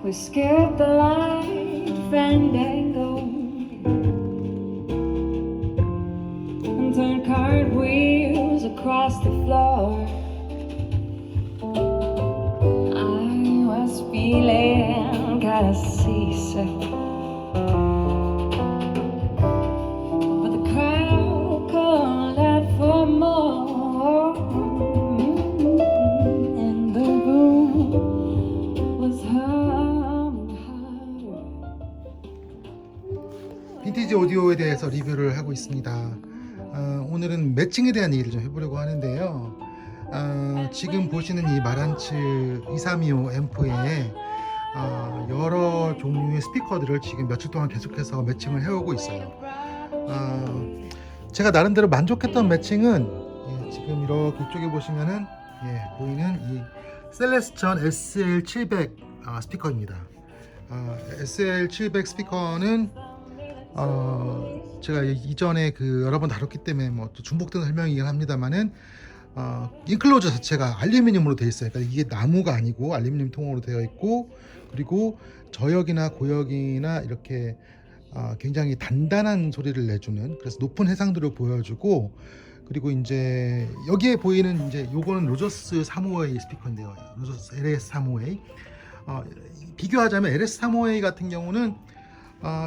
We skipped the life fandango and turned cartwheels across the floor. I was feeling kinda seasick, but the crowd called out for more, and the room was humming harder. 빈티지 오디오에 대해서 리뷰를 하고 있습니다. 오늘은 매칭에 대한 얘기를 좀 해보려고 하는데요. 지금 보시는 이 마란츠 2325 앰프에 여러 종류의 스피커들을 지금 며칠 동안 계속해서 매칭을 해오고 있어요. 제가 나름대로 만족했던 매칭은 지금 이렇게 이쪽에 보시면은 보이는 이 셀레스천 SL700 스피커입니다. SL700 스피커는 제가 이전에 여러 번 다뤘기 때문에 뭐 또 중복된 설명이긴 합니다만은 인클로저 자체가 알루미늄으로 되어 있어요. 그러니까 이게 나무가 아니고 알루미늄 통으로 되어 있고, 그리고 저역이나 고역이나 이렇게 굉장히 단단한 소리를 내주는, 그래서 높은 해상도를 보여주고, 그리고 이제 여기에 보이는 이제 요거는 로저스 350A 스피커인데요. 로저스 LS350A. 비교하자면 LS350A 같은 경우는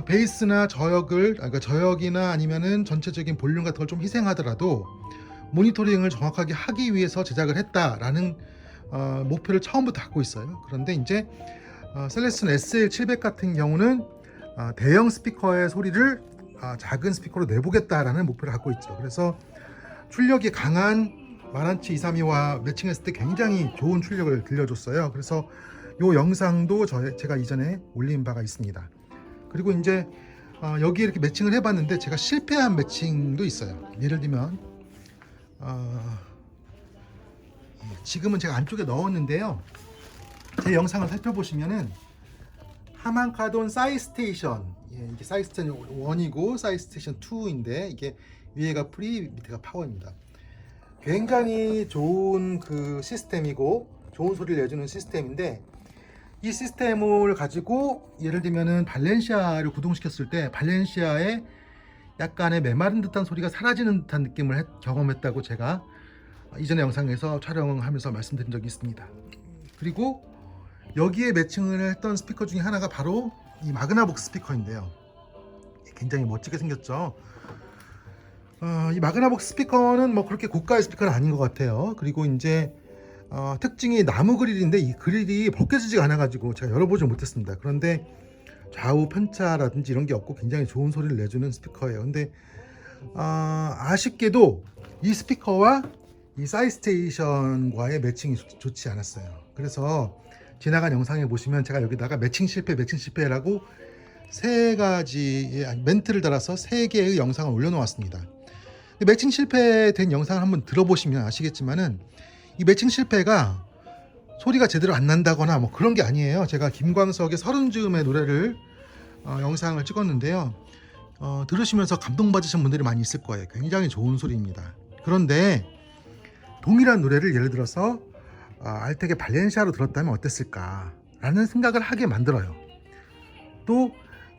베이스나 저역을, 그러니까 저역이나 아니면은 전체적인 볼륨 같은 걸 좀 희생하더라도 모니터링을 정확하게 하기 위해서 제작을 했다라는 목표를 처음부터 갖고 있어요. 그런데 이제 셀레스천 SL700 같은 경우는 대형 스피커의 소리를 작은 스피커로 내보겠다라는 목표를 갖고 있죠. 그래서 출력이 강한 마란츠 232와 매칭했을 때 굉장히 좋은 출력을 들려줬어요. 그래서 이 영상도 제가 이전에 올린 바가 있습니다. 그리고 이제 여기에 이렇게 매칭을 해봤는데 제가 실패한 매칭도 있어요. 예를 들면 지금은 제가 안쪽에 넣었는데요. 제 영상을 살펴보시면은 하만카돈 사이스테이션, 이게 사이스테이션 1이고 사이스테이션 2인데 이게 위에가 프리, 밑에가 파워입니다. 굉장히 좋은 시스템이고 좋은 소리를 내주는 시스템인데, 이 시스템을 가지고 예를 들면은 발렌시아를 구동시켰을 때 발렌시아의 약간의 메마른 듯한 소리가 사라지는 듯한 느낌을 경험했다고 제가 이전의 영상에서 촬영하면서 말씀드린 적이 있습니다. 그리고 여기에 매칭을 했던 스피커 중에 하나가 바로 이 마그나복스 스피커인데요. 굉장히 멋지게 생겼죠. 이 마그나복스 스피커는 뭐 그렇게 고가의 스피커는 아닌 것 같아요. 그리고 이제 특징이 나무 그릴인데 이 그릴이 벗겨지지가 않아 가지고 제가 열어보지 못했습니다. 그런데 좌우 편차라든지 이런 게 없고 굉장히 좋은 소리를 내주는 스피커예요. 근데 아쉽게도 이 스피커와 이 사이스테이션과의 매칭이 좋지 않았어요. 그래서 지나간 영상에 보시면 제가 여기다가 매칭 실패라고 세 가지의 멘트를 달아서 세 개의 영상을 올려놓았습니다. 매칭 실패된 영상을 한번 들어보시면 아시겠지만은 이 매칭 실패가 소리가 제대로 안 난다거나 뭐 그런 게 아니에요. 제가 김광석의 서른 즈음의 노래를 영상을 찍었는데요. 들으시면서 감동받으신 분들이 많이 있을 거예요. 굉장히 좋은 소리입니다. 그런데 동일한 노래를 예를 들어서 알텍의 발렌시아로 들었다면 어땠을까 라는 생각을 하게 만들어요. 또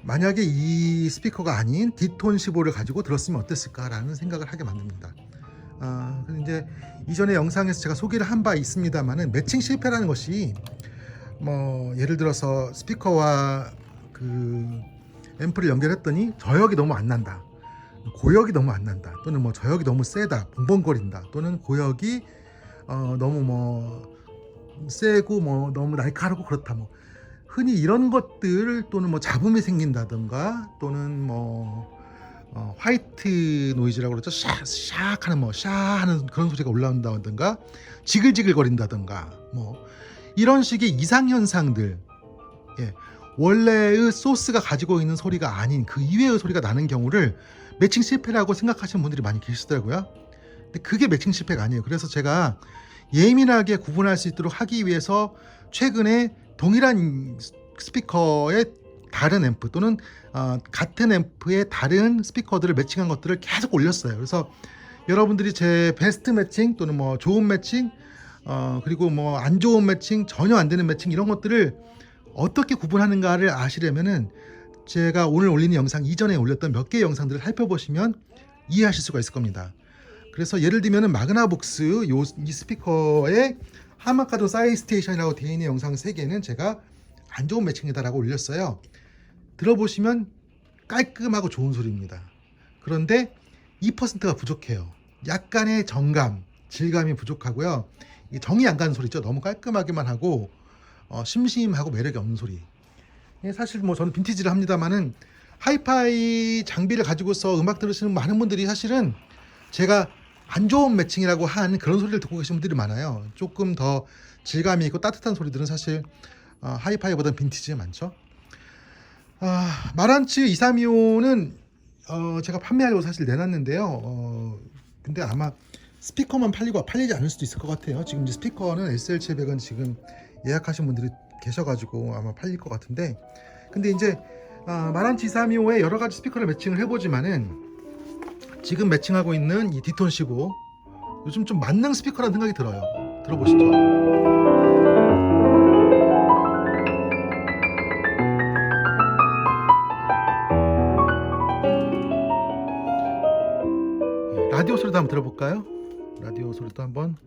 만약에 이 스피커가 아닌 디톤 15를 가지고 들었으면 어땠을까 라는 생각을 하게 만듭니다. 그래서 이제 이전에 영상에서 제가 소개를 한 바 있습니다만은 매칭 실패라는 것이 뭐 예를 들어서 스피커와 앰프를 연결했더니 저역이 너무 안 난다, 고역이 너무 안 난다, 또는 뭐 저역이 너무 세다, 벙벙거린다, 또는 고역이 너무 뭐 세고 뭐 너무 날카롭고 그렇다, 뭐 흔히 이런 것들, 또는 뭐 잡음이 생긴다든가, 또는 뭐 화이트 노이즈라고 그러죠. 샥 하는 샤 하는 그런 소리가 올라온다든가, 지글지글 거린다든가, 뭐 이런 식의 이상현상들, 원래의 소스가 가지고 있는 소리가 아닌 그 이외의 소리가 나는 경우를 매칭 실패라고 생각하시는 분들이 많이 계시더라고요. 근데 그게 매칭 실패가 아니에요. 그래서 제가 예민하게 구분할 수 있도록 하기 위해서 최근에 동일한 스피커의 다른 앰프, 또는 같은 앰프의 다른 스피커들을 매칭한 것들을 계속 올렸어요. 그래서 여러분들이 제 베스트 매칭, 또는 뭐 좋은 매칭, 그리고 뭐 안 좋은 매칭, 전혀 안 되는 매칭, 이런 것들을 어떻게 구분하는가를 아시려면은 제가 오늘 올리는 영상 이전에 올렸던 몇 개의 영상들을 살펴보시면 이해하실 수가 있을 겁니다. 그래서 예를 들면은 마그나복스 이 스피커에 하마카도 사이스테이션이라고 되어 있는 영상 3개는 제가 안 좋은 매칭이다라고 올렸어요. 들어보시면 깔끔하고 좋은 소리입니다. 그런데 2%가 부족해요. 약간의 정감, 질감이 부족하고요. 정이 안 가는 소리죠. 너무 깔끔하기만 하고 심심하고 매력이 없는 소리. 사실 뭐 저는 빈티지를 합니다만은 하이파이 장비를 가지고서 음악 들으시는 많은 분들이 사실은 제가 안 좋은 매칭이라고 한 그런 소리를 듣고 계신 분들이 많아요. 조금 더 질감이 있고 따뜻한 소리들은 사실 하이파이보다는 빈티지에 많죠. 마란츠 2325는 제가 판매하려고 사실 내놨는데요. 근데 아마 스피커만 팔리지 않을 수도 있을 것 같아요. 지금 이제 스피커는 SL700은 지금 예약하신 분들이 계셔가지고 아마 팔릴 것 같은데, 근데 이제 마란츠 2325에 여러 가지 스피커를 매칭을 해보지만은 지금 매칭하고 있는 이 디톤 15 요즘 좀 만능 스피커라는 생각이 들어요. 들어보시죠. 라디오 소리도 한번 들어볼까요? 라디오 소리도 한번.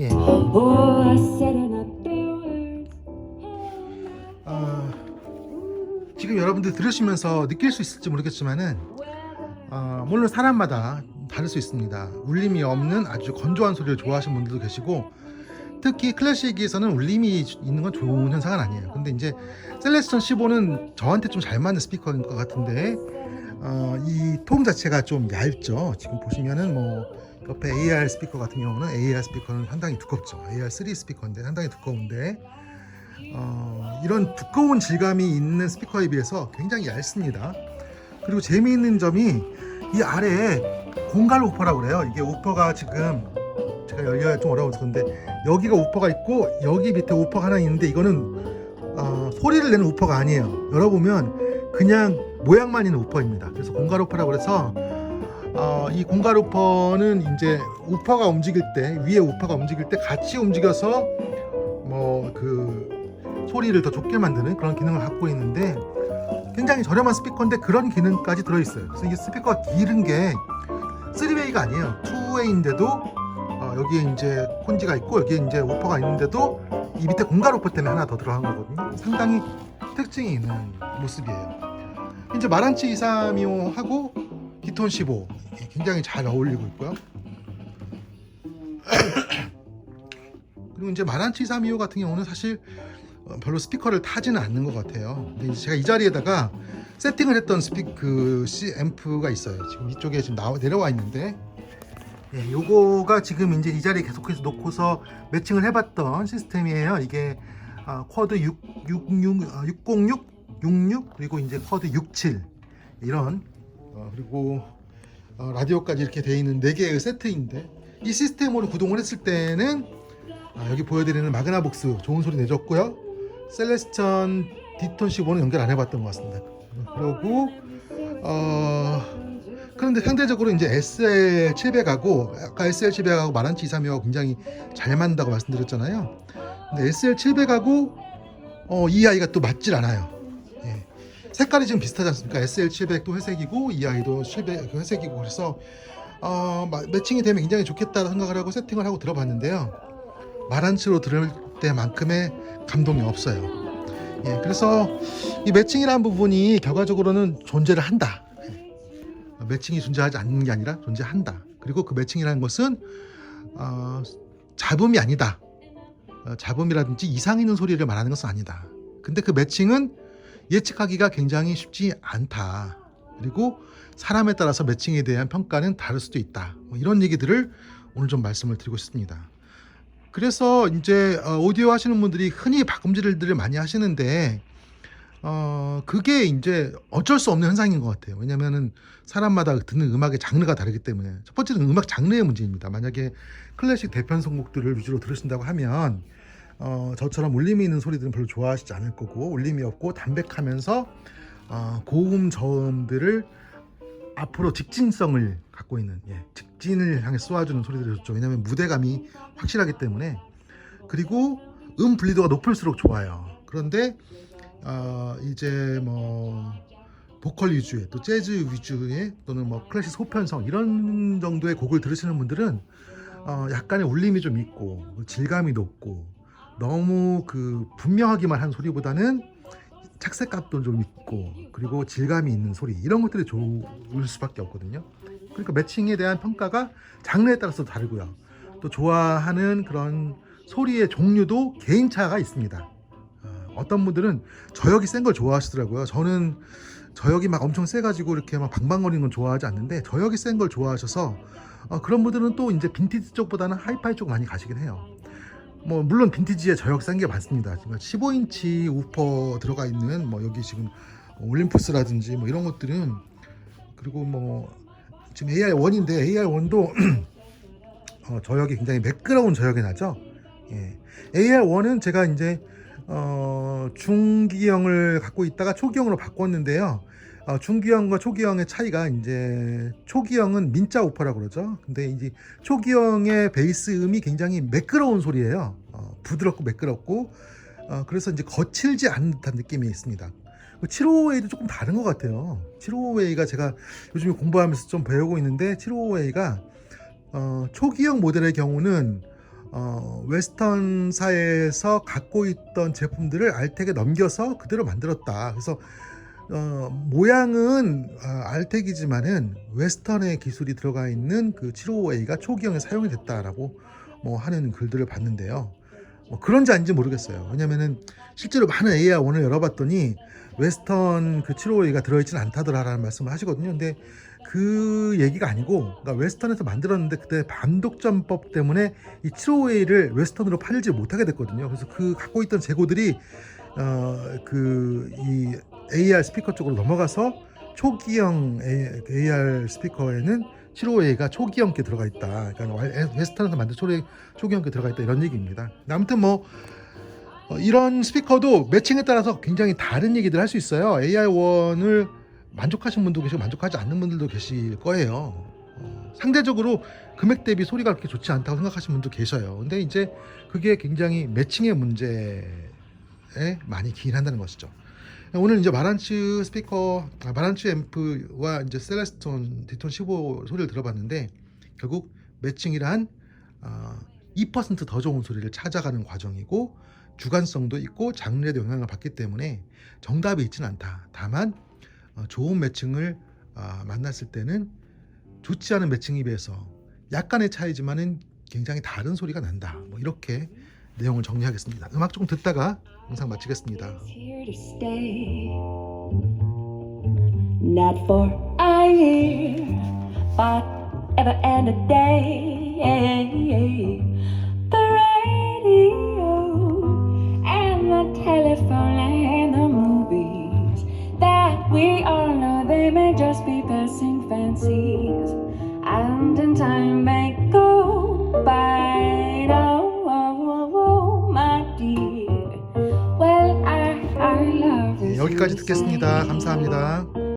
예. Oh, I said enough words. 지금 여러분들 들으시면서 느낄 수 있을지 모르겠지만은 물론 사람마다 다를 수 있습니다. 울림이 없는 아주 건조한 소리를 좋아하시는 분들도 계시고, 특히 클래식에서는 울림이 있는 건 좋은 현상은 아니에요. 근데 이제 셀레스턴 15는 저한테 좀 잘 맞는 스피커인 것 같은데 이 통 자체가 좀 얇죠. 지금 보시면은 뭐 옆에 AR 스피커 같은 경우는 AR 스피커는 상당히 두껍죠. AR3 스피커인데 상당히 두꺼운데 이런 두꺼운 질감이 있는 스피커에 비해서 굉장히 얇습니다. 그리고 재미있는 점이 이 아래에 공갈 우퍼라고 그래요. 이게 우퍼가 지금 제가 열려야 좀 어려워서 그런데 여기가 우퍼가 있고 여기 밑에 우퍼가 하나 있는데 이거는 소리를 내는 우퍼가 아니에요. 열어보면 그냥 모양만 있는 우퍼입니다. 그래서 공갈 우퍼라고 그래서 이 공갈 우퍼는 이제 우퍼가 움직일 때, 위에 우퍼가 움직일 때 같이 움직여서 뭐 그 소리를 더 좋게 만드는 그런 기능을 갖고 있는데 굉장히 저렴한 스피커인데 그런 기능까지 들어있어요. 그래서 이 스피커가 길은 게 3웨이가 아니에요. 2웨이인데도 여기에 이제 콘지가 있고 여기에 이제 우퍼가 있는데도 이 밑에 공갈 우퍼 때문에 하나 더 들어간 거거든요. 상당히 특징이 있는 모습이에요. 이제 마란츠 2325하고 디톤 15 굉장히 잘 어울리고 있고요. 그리고 이제 마란츠 2325 같은 경우는 사실 별로 스피커를 타지는 않는 것 같아요. 근데 이제 제가 이 자리에다가 세팅을 했던 앰프가 있어요. 지금 이쪽에 지금 내려와 있는데, 예, 요거가 지금 이제 이 자리에 계속해서 놓고서 매칭을 해봤던 시스템이에요. 이게 쿼드 606, 66 그리고 이제 쿼드 67 이런 그리고 라디오까지 이렇게 되어 있는 4개의 세트인데, 이 시스템으로 구동을 했을 때는 여기 보여드리는 마그나복스 좋은 소리 내줬고요. 셀레스턴 디톤 15는 연결 안 해봤던 것 같습니다. 그리고 그런데 상대적으로 이제 SL700하고 아까 SL700하고 마란츠 232하고 굉장히 잘 맞는다고 말씀드렸잖아요. 근데 SL700하고 이 아이가 또 맞질 않아요. 예. 색깔이 지금 비슷하지 않습니까? SL700도 회색이고 이 아이도 700 회색이고, 그래서 매칭이 되면 굉장히 좋겠다 생각을 하고 세팅을 하고 들어봤는데요. 마란츠로 들을 때만큼의 감동이 없어요. 예, 그래서 이 매칭이라는 부분이 결과적으로는 존재를 한다. 매칭이 존재하지 않는 게 아니라 존재한다. 그리고 그 매칭이라는 것은 잡음이 아니다. 잡음이라든지 이상 있는 소리를 말하는 것은 아니다. 근데 그 매칭은 예측하기가 굉장히 쉽지 않다. 그리고 사람에 따라서 매칭에 대한 평가는 다를 수도 있다. 뭐 이런 얘기들을 오늘 좀 말씀을 드리고 싶습니다. 그래서 이제 오디오 하시는 분들이 흔히 박음질들을 많이 하시는데 그게 이제 어쩔 수 없는 현상인 것 같아요. 왜냐면은 사람마다 듣는 음악의 장르가 다르기 때문에. 첫 번째는 음악 장르의 문제입니다. 만약에 클래식 대편 선곡들을 위주로 들으신다고 하면 저처럼 울림이 있는 소리들은 별로 좋아하시지 않을 거고, 울림이 없고 담백하면서 고음 저음들을 앞으로 직진성을 갖고 있는, 직진을 향해 쏘아주는 소리들이 좋죠. 왜냐하면 무대감이 확실하기 때문에. 그리고 분리도가 높을수록 좋아요. 그런데 이제 뭐 보컬 위주의, 또 재즈 위주의, 또는 뭐 클래식 소편성 이런 정도의 곡을 들으시는 분들은 약간의 울림이 좀 있고 질감이 높고 너무 그 분명하기만 한 소리보다는 착색감도 좀 있고 그리고 질감이 있는 소리, 이런 것들이 좋을 수밖에 없거든요. 그러니까 매칭에 대한 평가가 장르에 따라서 다르고요. 또 좋아하는 그런 소리의 종류도 개인차가 있습니다. 어떤 분들은 저역이 센 걸 좋아하시더라고요. 저는 저역이 막 엄청 세가지고 이렇게 막 방방거리는 건 좋아하지 않는데, 저역이 센 걸 좋아하셔서 그런 분들은 또 이제 빈티지 쪽보다는 하이파이 쪽 많이 가시긴 해요. 뭐 물론 빈티지에 저역 센 게 많습니다. 15인치 우퍼 들어가 있는 뭐 여기 지금 올림푸스라든지 뭐 이런 것들은, 그리고 뭐 지금 AR1인데 AR1도 저역이 굉장히 매끄러운 저역이 나죠. AR1은 제가 이제 중기형을 갖고 있다가 초기형으로 바꿨는데요. 중기형과 초기형의 차이가, 이제 초기형은 민자 우퍼라고 그러죠. 근데 이제 초기형의 베이스 음이 굉장히 매끄러운 소리예요. 부드럽고 매끄럽고, 그래서 이제 거칠지 않은 듯한 느낌이 있습니다. 755A도 조금 다른 것 같아요. 755A가 제가 요즘에 공부하면서 좀 배우고 있는데, 755A가 초기형 모델의 경우는 웨스턴사에서 갖고 있던 제품들을 알텍에 넘겨서 그대로 만들었다. 그래서 모양은 알텍이지만은 웨스턴의 기술이 들어가 있는 그 755A가 초기형에 사용이 됐다라고 뭐 하는 글들을 봤는데요. 뭐 그런지 아닌지 모르겠어요. 왜냐면은 실제로 많은 AR1을 열어봤더니 웨스턴 그 755A가 들어있지는 않다더라라는 말씀을 하시거든요. 근데 그 얘기가 아니고, 그러니까 웨스턴에서 만들었는데 그때 반독점법 때문에 이 755A를 웨스턴으로 팔지 못하게 됐거든요. 그래서 그 갖고 있던 재고들이 그 이 AR 스피커 쪽으로 넘어가서 초기형 AR 스피커에는 755A가 초기형께 들어가 있다. 그러니까 웨스턴에서 만든 초기형께 들어가 있다, 이런 얘기입니다. 아무튼 뭐 이런 스피커도 매칭에 따라서 굉장히 다른 얘기들 할 수 있어요. AR1을 만족하신 분도 계시고 만족하지 않는 분들도 계실 거예요. 상대적으로 금액 대비 소리가 그렇게 좋지 않다고 생각하시는 분도 계셔요. 근데 이제 그게 굉장히 매칭의 문제에 많이 기인한다는 것이죠. 오늘 이제 마란츠 스피커, 마란츠 앰프와 이제 셀레스톤 디톤 15 소리를 들어봤는데, 결국 매칭이란 2% 더 좋은 소리를 찾아가는 과정이고, 주관성도 있고 장르에도 영향을 받기 때문에 정답이 있지는 않다. 다만 좋은 매칭을 만났을 때는 좋지 않은 매칭에 비해서 약간의 차이지만은 굉장히 다른 소리가 난다. 뭐 이렇게 내용을 정리하겠습니다. 음악 조금 듣다가 영상 마치겠습니다. Here to stay, not for a year, but ever and a day. The radio and the telephone and the movies that we all know, they may just be passing fancies, and in time may go by. Oh, my dear. Well, I love this 여기까지 듣겠습니다. 감사합니다.